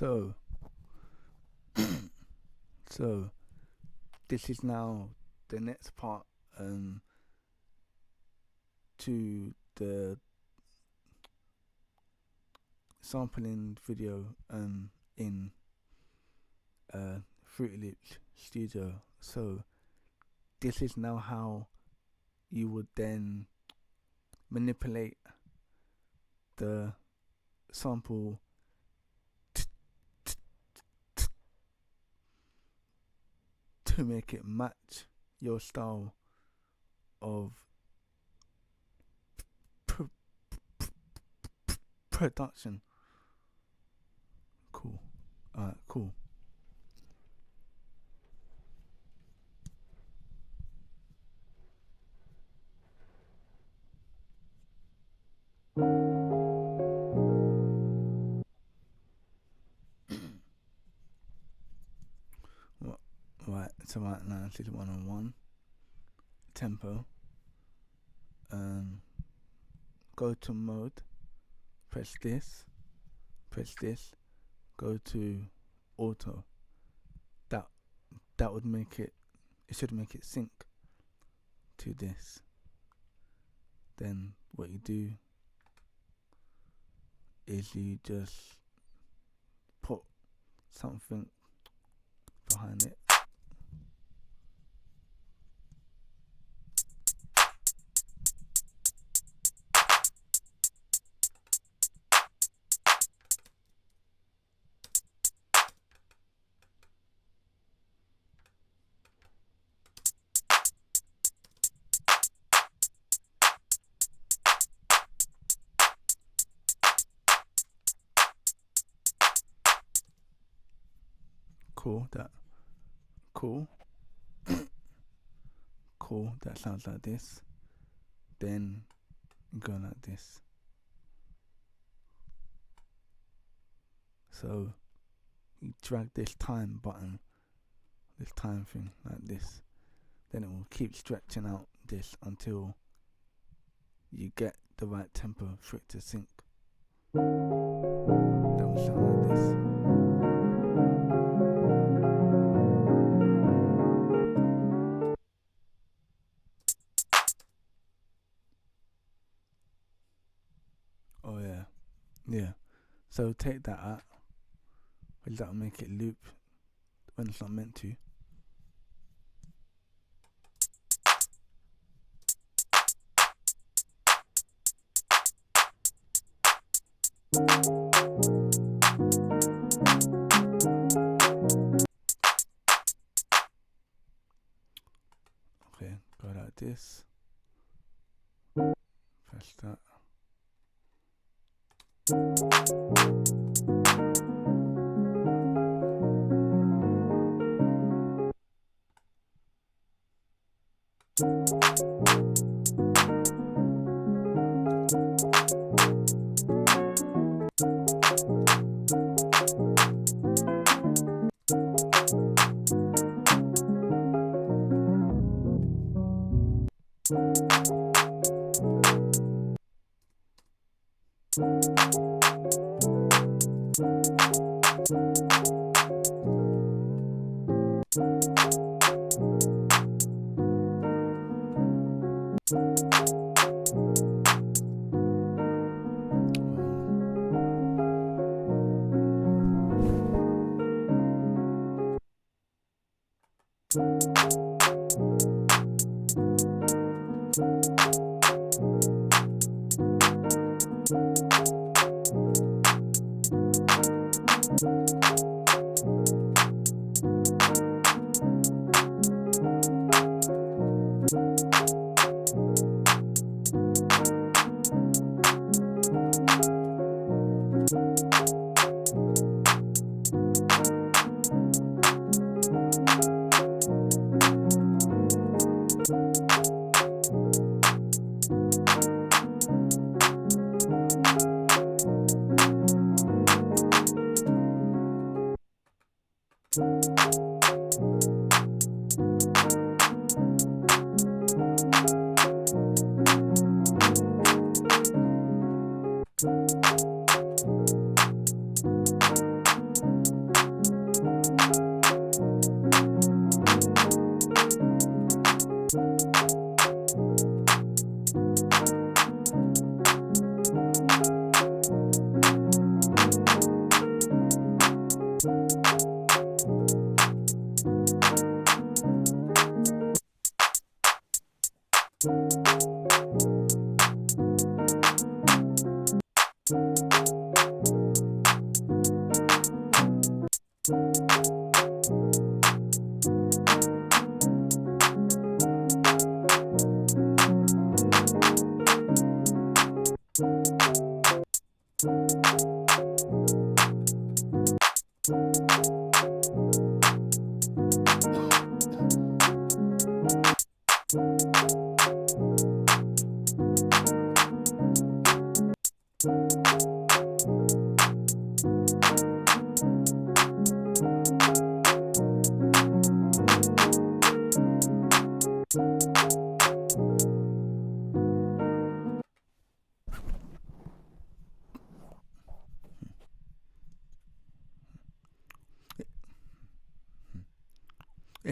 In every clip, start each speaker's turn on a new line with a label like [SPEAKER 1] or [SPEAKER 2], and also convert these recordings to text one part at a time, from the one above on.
[SPEAKER 1] So, so this is now the next part to the sampling video in Fruity Loops Studio. So this is now how you would then manipulate the sample to make it match your style of production. Cool. Alright, cool. Right, so right now this is 1-on-1 tempo. Go to mode, press this, go to auto. That would make it should make it sync to this. Then what you do is you just put something behind it. Cool, that sounds like this. Then go like this. So you drag this time button, this time thing like this. Then it will keep stretching out this until you get the right tempo for it to sync. That will sound like this. Oh yeah. So take that out, because that'll make it loop when it's not meant to. Okay, go like this. Press that.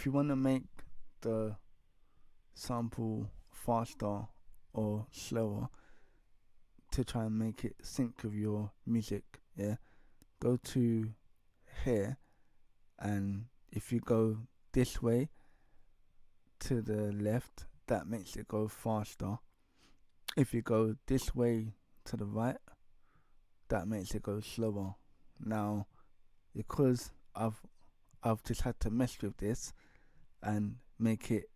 [SPEAKER 1] if you want to make the sample faster or slower to try and make it sync with your music, yeah, go to here, and if you go this way to the left, that makes it go faster. If you go this way to the right, that makes it go slower. Now, because I've just had to mess with this and make it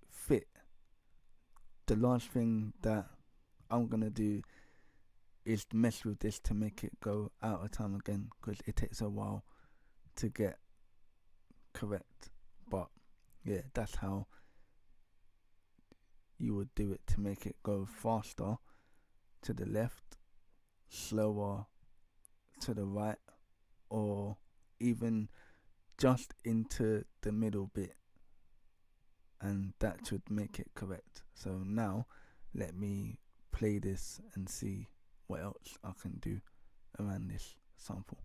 [SPEAKER 1] fit, the last thing that I'm gonna do is mess with this to make it go out of time again, because it takes a while to get correct. But yeah, that's how you would do it to make it go faster to the left, slower to the right, or even just into the middle bit, and that should make it correct. So now let me play this and see what else I can do around this sample.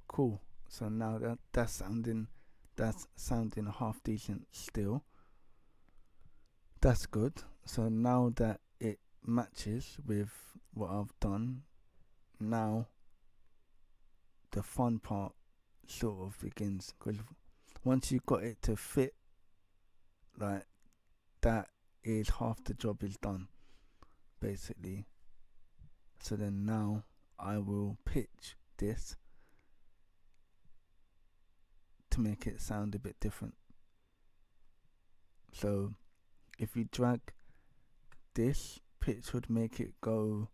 [SPEAKER 1] Cool. So now, that's sounding half decent still. That's good. So now that it matches with what I've done, now the fun part sort of begins, because once you got it to fit like that, is half the job is done basically. So then now I will pitch this to make it sound a bit different. So if you drag this, pitch would make it go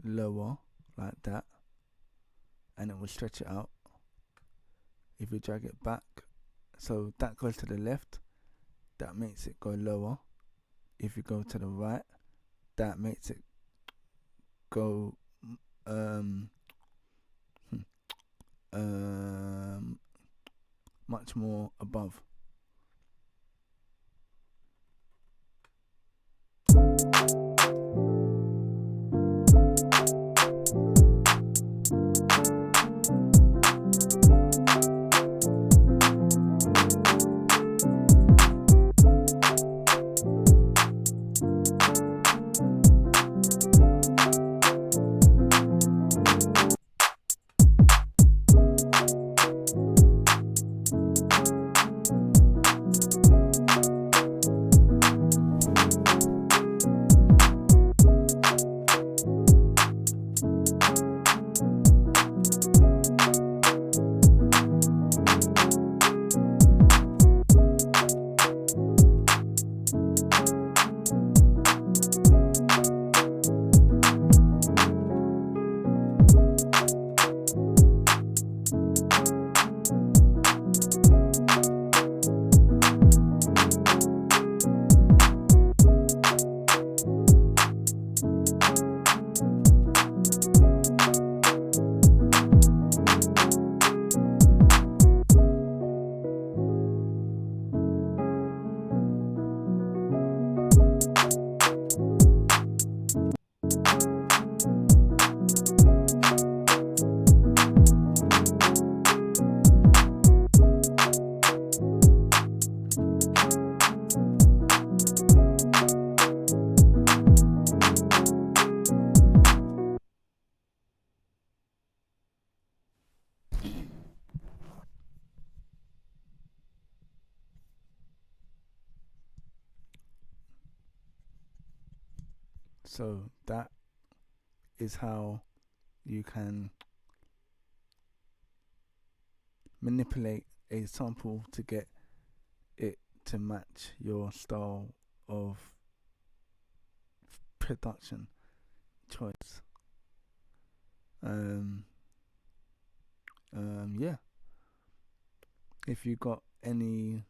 [SPEAKER 1] lower like that, and it will stretch it out. If you drag it back, so that goes to the left, that makes it go lower. If you go to the right, that makes it go much more above. So that is how you can manipulate a sample to get it to match your style of production choice. Yeah. If you got any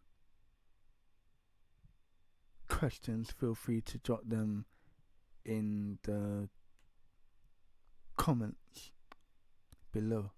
[SPEAKER 1] questions, feel free to jot them in the comments below.